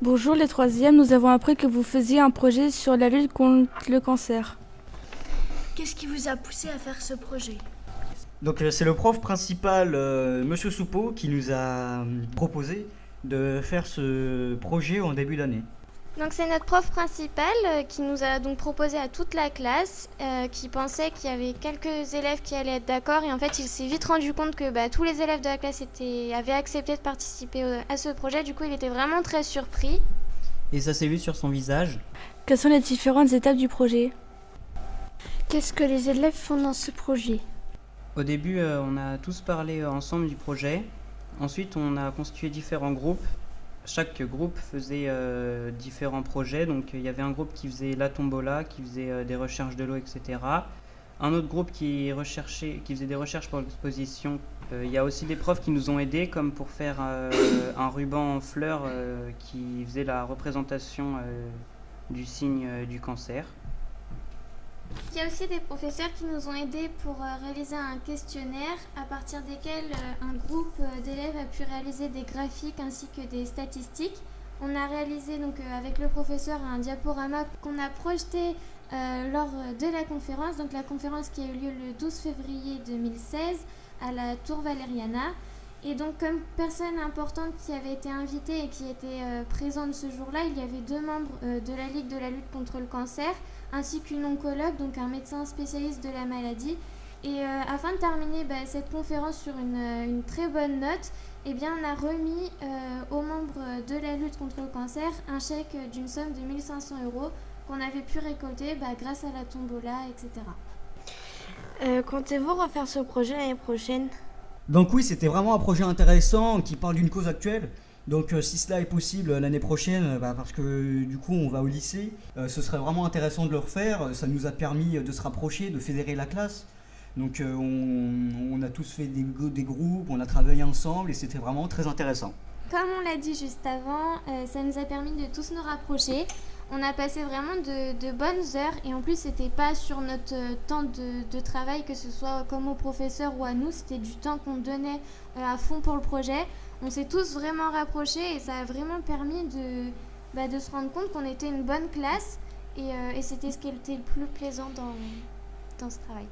Bonjour les troisièmes, nous avons appris que vous faisiez un projet sur la lutte contre le cancer. Qu'est-ce qui vous a poussé à faire ce projet? Donc c'est le prof principal, Monsieur Soupeau, qui nous a proposé de faire ce projet en début d'année. Donc c'est notre prof principal qui nous a donc proposé à toute la classe, qui pensait qu'il y avait quelques élèves qui allaient être d'accord, et en fait il s'est vite rendu compte que tous les élèves de la classe avaient accepté de participer à ce projet. Du coup il était vraiment très surpris. Et ça s'est vu sur son visage. Quelles sont les différentes étapes du projet? Qu'est-ce que les élèves font dans ce projet? Au début, on a tous parlé ensemble du projet. Ensuite, on a constitué différents groupes. Chaque groupe faisait différents projets. Donc, il y avait un groupe qui faisait la tombola, qui faisait des recherches de l'eau, etc. Un autre groupe qui faisait des recherches pour l'exposition. Il y a aussi des profs qui nous ont aidés, comme pour faire un ruban en fleurs qui faisait la représentation du signe du cancer. Il y a aussi des professeurs qui nous ont aidés pour réaliser un questionnaire à partir desquels un groupe d'élèves a pu réaliser des graphiques ainsi que des statistiques. On a réalisé donc avec le professeur un diaporama qu'on a projeté lors de la conférence, donc la conférence qui a eu lieu le 12 février 2016 à la Tour Valeriana. Et donc comme personne importante qui avait été invitée et qui était présente ce jour-là, il y avait 2 membres de la Ligue de la lutte contre le cancer, ainsi qu'une oncologue, donc un médecin spécialiste de la maladie. Et afin de terminer cette conférence sur une très bonne note, on a remis aux membres de la lutte contre le cancer un chèque d'une somme de 1 500 € qu'on avait pu récolter grâce à la tombola, etc. Comptez-vous refaire ce projet l'année prochaine? Donc oui, c'était vraiment un projet intéressant qui parle d'une cause actuelle. Donc si cela est possible l'année prochaine, parce que du coup on va au lycée, ce serait vraiment intéressant de le refaire. Ça nous a permis de se rapprocher, de fédérer la classe. Donc on a tous fait des groupes, on a travaillé ensemble et c'était vraiment très intéressant. Comme on l'a dit juste avant, ça nous a permis de tous nous rapprocher. On a passé vraiment de bonnes heures, et en plus c'était pas sur notre temps de travail, que ce soit comme au professeur ou à nous, c'était du temps qu'on donnait à fond pour le projet. On s'est tous vraiment rapprochés et ça a vraiment permis de se rendre compte qu'on était une bonne classe, et c'était ce qui était le plus plaisant dans ce travail.